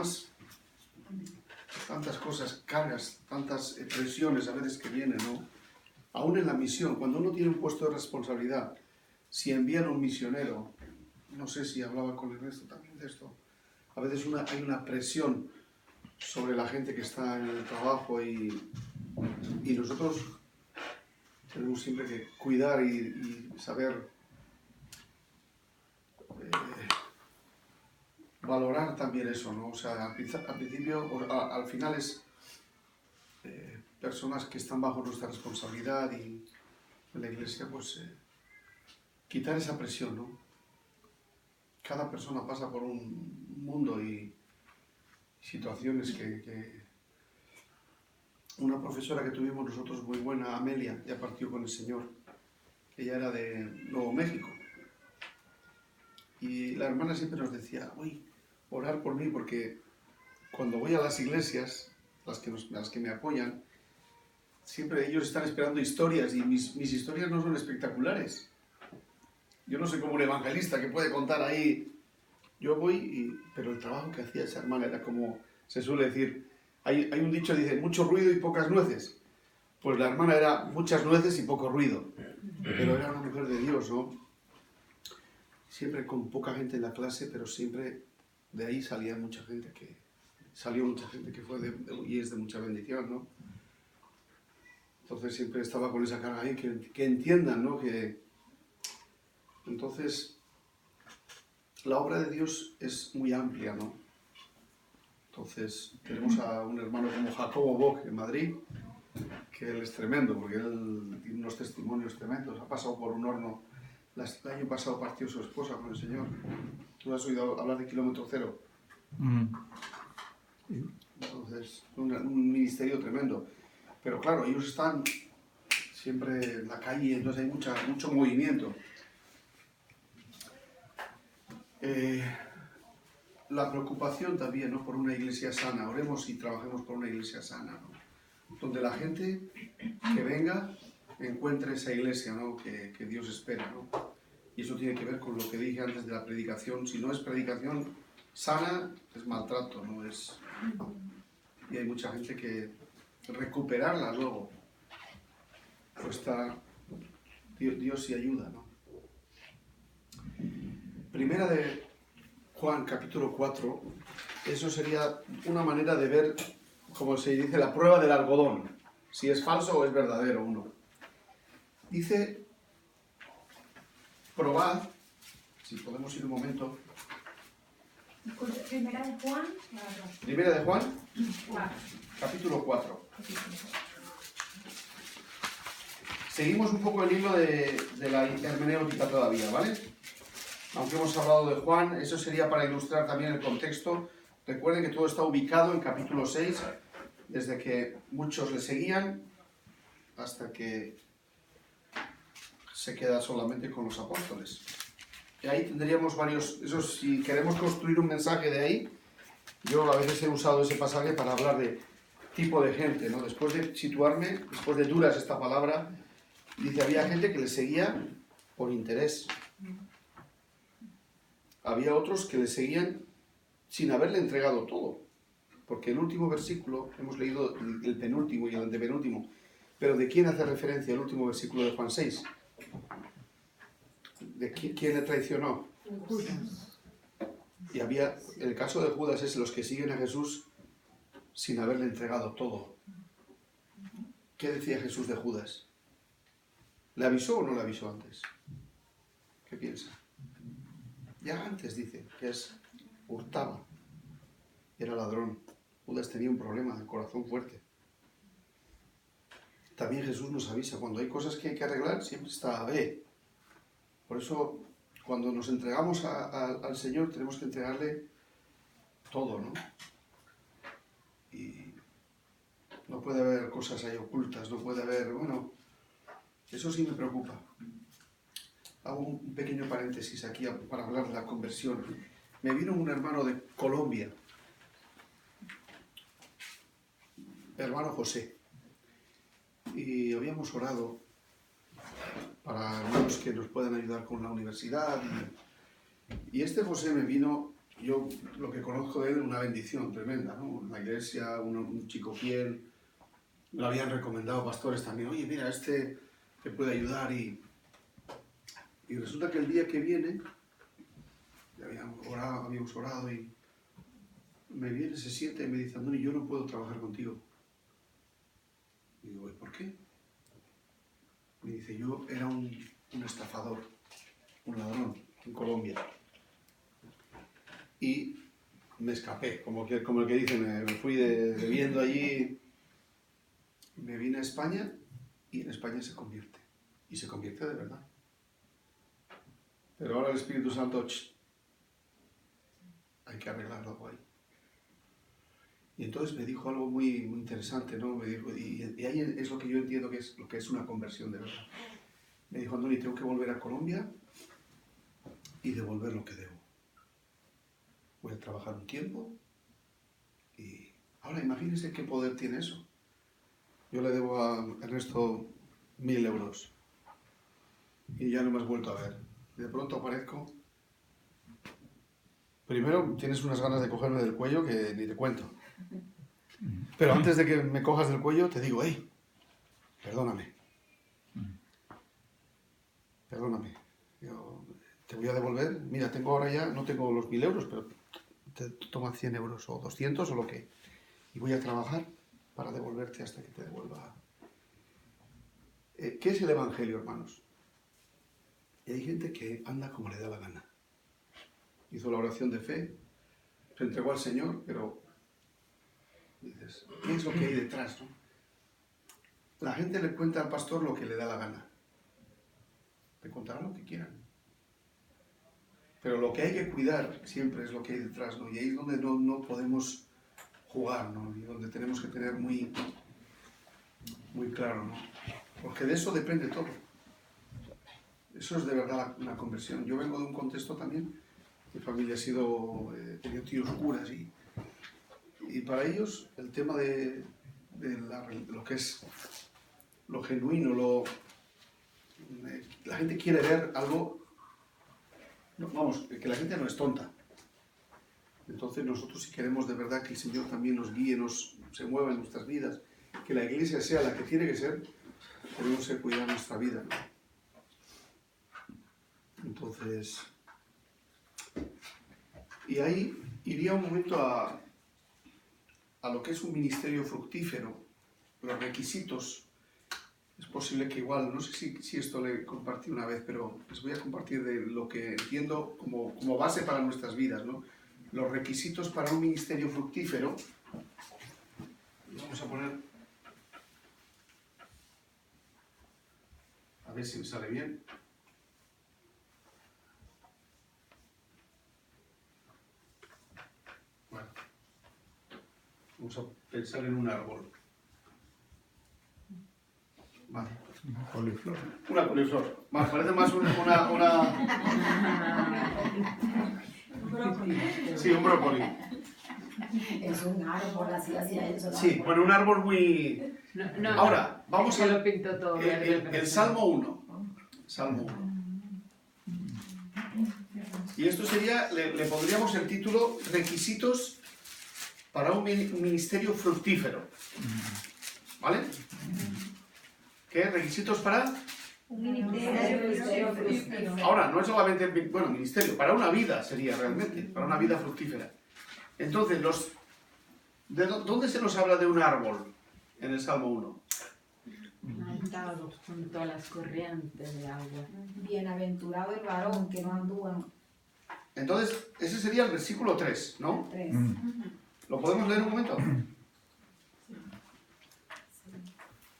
además, tantas cosas, cargas, tantas presiones a veces que vienen, ¿no? Aún en la misión, cuando uno tiene un puesto de responsabilidad, si envían a un misionero, no sé si hablaba con Ernesto también de esto, a veces hay una presión sobre la gente que está en el trabajo y nosotros tenemos siempre que cuidar y saber valorar también eso, ¿no? O sea, al principio, al final es personas que están bajo nuestra responsabilidad y en la iglesia, pues quitar esa presión, ¿no? Cada persona pasa por un mundo y situaciones que... Una profesora que tuvimos nosotros muy buena, Amelia, ya partió con el Señor. Ella era de Nuevo México. Y la hermana siempre nos decía, uy, orar por mí, porque cuando voy a las iglesias, las que me apoyan, siempre ellos están esperando historias y mis historias no son espectaculares. Yo no soy como un evangelista que puede contar ahí. Yo voy, pero el trabajo que hacía esa hermana era como, se suele decir, hay un dicho que dice, mucho ruido y pocas nueces. Pues la hermana era muchas nueces y poco ruido, pero era una mujer de Dios, ¿no? Siempre con poca gente en la clase, pero siempre de ahí salió mucha gente que fue y es de mucha bendición, ¿no? Entonces siempre estaba con esa carga ahí, que entiendan, ¿no? Entonces, la obra de Dios es muy amplia, ¿no? Entonces, tenemos a un hermano como Jacobo Bock en Madrid, que él es tremendo, porque él tiene unos testimonios tremendos. Ha pasado por un horno. El año pasado partió su esposa con el Señor. ¿Tú has oído hablar de Kilómetro Cero? Entonces, un ministerio tremendo. Pero claro, ellos están siempre en la calle, entonces hay mucho movimiento. La preocupación también, ¿no? Por una iglesia sana. Oremos y trabajemos por una iglesia sana, ¿no? Donde la gente que venga encuentre esa iglesia, ¿no? que Dios espera, ¿no? Y eso tiene que ver con lo que dije antes de la predicación. Si no es predicación sana, es maltrato, ¿no? Y hay mucha gente que recuperarla luego cuesta. Dios sí ayuda, ¿no? Primera de Juan, capítulo 4, eso sería una manera de ver, como se dice, la prueba del algodón, si es falso o es verdadero uno. Dice, probad, si podemos ir un momento. Primera de Juan. Primera de Juan, capítulo 4. Seguimos un poco el hilo de la hermenéutica todavía, ¿vale? Aunque hemos hablado de Juan, eso sería para ilustrar también el contexto. Recuerden que todo está ubicado en capítulo 6, desde que muchos le seguían hasta que se queda solamente con los apóstoles. Y ahí tendríamos varios... Eso, si queremos construir un mensaje de ahí, yo a veces he usado ese pasaje para hablar de tipo de gente, ¿no? Después de situarme, después de duras esta palabra, dice, había gente que le seguía por interés. Había otros que le seguían sin haberle entregado todo. Porque el último versículo, hemos leído el penúltimo y el antepenúltimo, pero ¿de quién hace referencia el último versículo de Juan 6? ¿De quién le traicionó? Judas. Y había, el caso de Judas es los que siguen a Jesús sin haberle entregado todo. ¿Qué decía Jesús de Judas? ¿Le avisó o no le avisó antes? ¿Qué piensa? Ya antes dice que hurtaba, era ladrón. Judas tenía un problema de corazón fuerte. También Jesús nos avisa, cuando hay cosas que hay que arreglar, siempre está a ver. Por eso, cuando nos entregamos al Señor, tenemos que entregarle todo, ¿no? Y no puede haber cosas ahí ocultas, no puede haber, bueno, eso sí me preocupa. Hago un pequeño paréntesis aquí para hablar de la conversión. Me vino un hermano de Colombia, hermano José, y habíamos orado para hermanos que nos puedan ayudar con la universidad. Y este José me vino yo lo que conozco de él es una bendición tremenda, ¿no? En la iglesia, un chico fiel, me lo habían recomendado pastores también, oye, mira, este te puede ayudar y resulta que el día que viene, ya habíamos orado y me viene, se siente y me dice, Andoni, yo no puedo trabajar contigo. Y digo, ¿y por qué? Me dice, yo era un estafador, un ladrón en Colombia. Y me escapé, como el que dice, me fui viviendo allí, me vine a España y en España se convierte. Y se convierte de verdad. Pero ahora el Espíritu Santo, hay que arreglar algo ahí. Y entonces me dijo algo muy, muy interesante, ¿no? Me dijo, y ahí es lo que yo entiendo que es lo que es una conversión de verdad. Me dijo, Andoni, tengo que volver a Colombia y devolver lo que debo. Voy a trabajar un tiempo y ahora imagínense qué poder tiene eso. Yo le debo a Ernesto 1.000 euros y ya no me has vuelto a ver. De pronto aparezco. Primero tienes unas ganas de cogerme del cuello que ni te cuento. Pero antes de que me cojas del cuello te digo, hey, perdóname. Perdóname. Yo te voy a devolver. Mira, tengo ahora ya, no tengo los 1.000 euros, pero te toma 100 euros o 200 o lo que. Y voy a trabajar para devolverte hasta que te devuelva. ¿Qué es el Evangelio, hermanos? Y hay gente que anda como le da la gana. Hizo la oración de fe, se entregó al Señor, pero dices, ¿qué es lo que hay detrás, no? La gente le cuenta al pastor lo que le da la gana. Le contarán lo que quieran. Pero lo que hay que cuidar siempre es lo que hay detrás, ¿no? Y ahí es donde no podemos jugar, ¿no? Y donde tenemos que tener muy, muy claro, ¿no? Porque de eso depende todo. Eso es de verdad una conversión. Yo vengo de un contexto también, mi familia ha sido, tenido tíos curas y para ellos el tema de lo que es lo genuino, la gente quiere ver algo, vamos, que la gente no es tonta. Entonces nosotros si queremos de verdad que el Señor también nos guíe, se mueva en nuestras vidas, que la iglesia sea la que tiene que ser, tenemos que cuidar nuestra vida, ¿no? Entonces, y ahí iría un momento a lo que es un ministerio fructífero, los requisitos. Es posible que igual, no sé si esto le compartí una vez, pero les voy a compartir de lo que entiendo como base para nuestras vidas, ¿no? Los requisitos para un ministerio fructífero. Vamos a poner, a ver si me sale bien. Bueno, vamos a pensar en un árbol. Vale. Coliflor. Una coliflor. Más, parece más una... Un brócoli. Sí, un brócoli. Es un árbol, así hacía eso. Sí, bueno, un árbol muy... No, Ahora, vamos se a lo pintó todo verde, el Salmo 1. Salmo 1. Y esto sería, le pondríamos el título Requisitos para un ministerio fructífero. ¿Vale? ¿Qué? ¿Requisitos para? Un ministerio fructífero. Ahora, no es solamente, bueno, ministerio, para una vida sería realmente, para una vida fructífera. Entonces, ¿dónde se nos habla de un árbol en el Salmo 1? plantado junto a las corrientes de agua. Bienaventurado el varón que no anduvo Entonces, ese sería el versículo 3, ¿no? en tres. ¿Lo podemos leer un momento?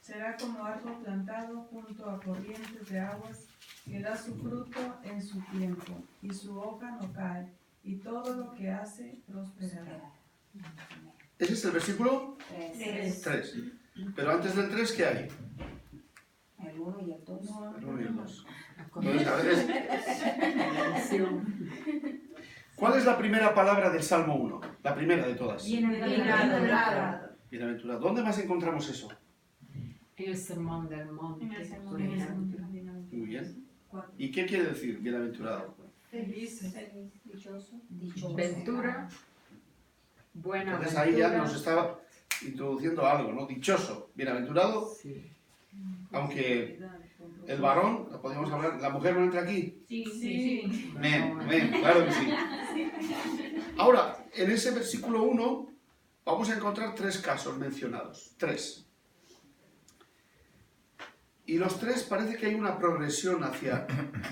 Será como árbol plantado junto a corrientes de aguas, que da su fruto en su tiempo, y su hoja no cae, y todo lo que hace prosperará. Ese es el versículo Tres. 3. Pero antes del 3, ¿qué hay? El 1 y el 2. El 1 y el 2. La Entonces, a ver, conversión. ¿cuál es la primera palabra del Salmo 1? La primera de todas. Bienaventurado. Bienaventurado. ¿Dónde más encontramos eso? En el sermón del monte, En el sermón por del ejemplo. monte. Muy bien. ¿Y qué quiere decir bienaventurado? Felices. Dichoso. Ventura. Buena Entonces ventura. ahí ya nos estaba introduciendo algo, ¿no? Dichoso, bienaventurado, Sí. aunque el varón, podríamos hablar, la mujer no entra aquí. Sí. Amén, amén, claro que sí. Ahora, en ese versículo 1 vamos a encontrar 3 casos mencionados. 3. Y los 3 parece que hay una progresión hacia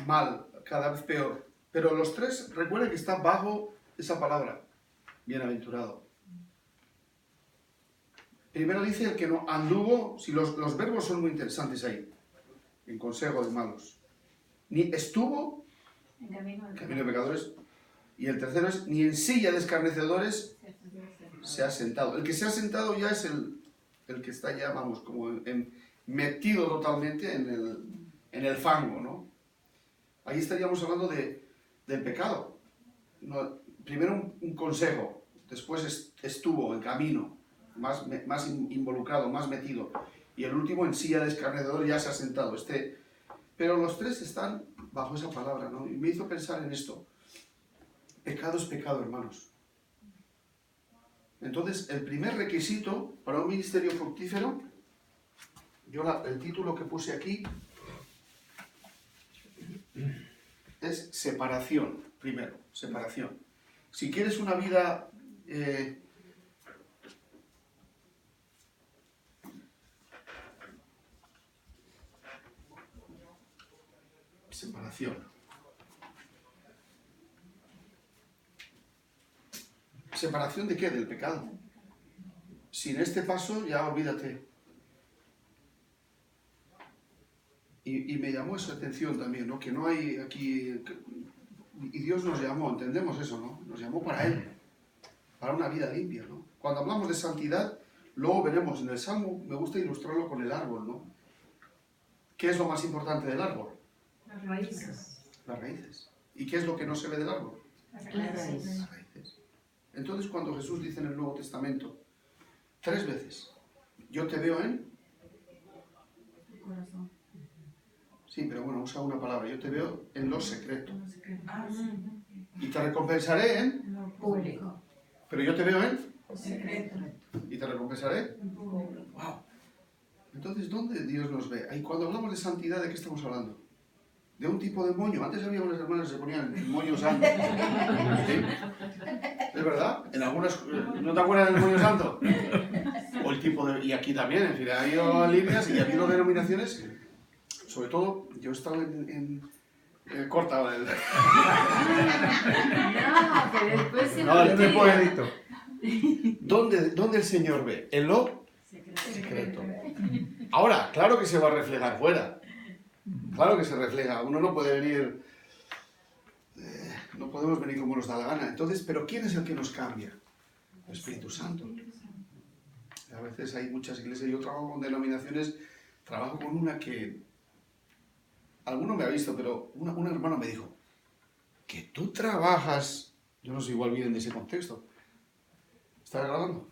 mal, cada vez peor. Pero los 3, recuerden que está bajo esa palabra, bienaventurado. Primero dice el que no anduvo, si los verbos son muy interesantes ahí, en consejo de malos. Ni estuvo En camino en camino de pecadores. Y el tercero es, ni en silla de escarnecedores se ha sentado. El que se ha sentado ya es el que está ya, vamos, como metido totalmente en el fango, ¿no? Ahí estaríamos hablando del pecado. No, primero un consejo, después estuvo en camino, más involucrado, más metido. Y el último en silla de escarnecedores ya se ha sentado. Pero los 3 están bajo esa palabra, ¿no? Y me hizo pensar en esto. Pecado es pecado, hermanos. Entonces, el primer requisito para un ministerio fructífero, el título que puse aquí, es separación. Primero, separación. Si quieres una vida separación. ¿Separación de qué? Del pecado. Sin este paso ya olvídate. Y me llamó esa atención también, ¿no? Que no hay aquí... Y Dios nos llamó, entendemos eso, ¿no? Nos llamó para Él, para una vida limpia, ¿no? Cuando hablamos de santidad, luego veremos en el Salmo, me gusta ilustrarlo con el árbol, ¿no? ¿Qué es lo más importante del árbol? Las raíces. Las raíces. ¿Y qué es lo que no se ve del árbol? La raíz. Las raíces. Entonces, cuando Jesús dice en el Nuevo Testamento, 3 veces, yo te veo en... Corazón. Sí, pero bueno, usa una palabra, yo te veo en lo secreto. Ah, sí. Y te recompensaré en... Lo público. Pero yo te veo en... secreto. Y te recompensaré... Público. ¡Wow! Entonces, ¿dónde Dios nos ve? Ahí cuando hablamos de santidad, ¿de qué estamos hablando? De un tipo de moño. Antes había unas hermanas que se ponían moño santo. ¿Sí? ¿Es verdad? En algunas... ¿No te acuerdas del moño santo? O el tipo de... Y aquí también, en fin, ha habido líneas y ha habido denominaciones. Sobre todo, yo he estado corta. No, que después se No, me este olvida. poedito. ¿Dónde el Señor ve? En lo secreto. Ahora, claro que se va a reflejar fuera. Claro que se refleja. Uno no puede venir... no podemos venir como nos da la gana. Entonces, ¿pero quién es el que nos cambia? El Espíritu Santo. A veces hay muchas iglesias, yo trabajo con denominaciones, trabajo con una que... Alguno me ha visto, pero un hermano me dijo, que tú trabajas... Yo no sé, igual vienen de ese contexto. ¿Estás grabando?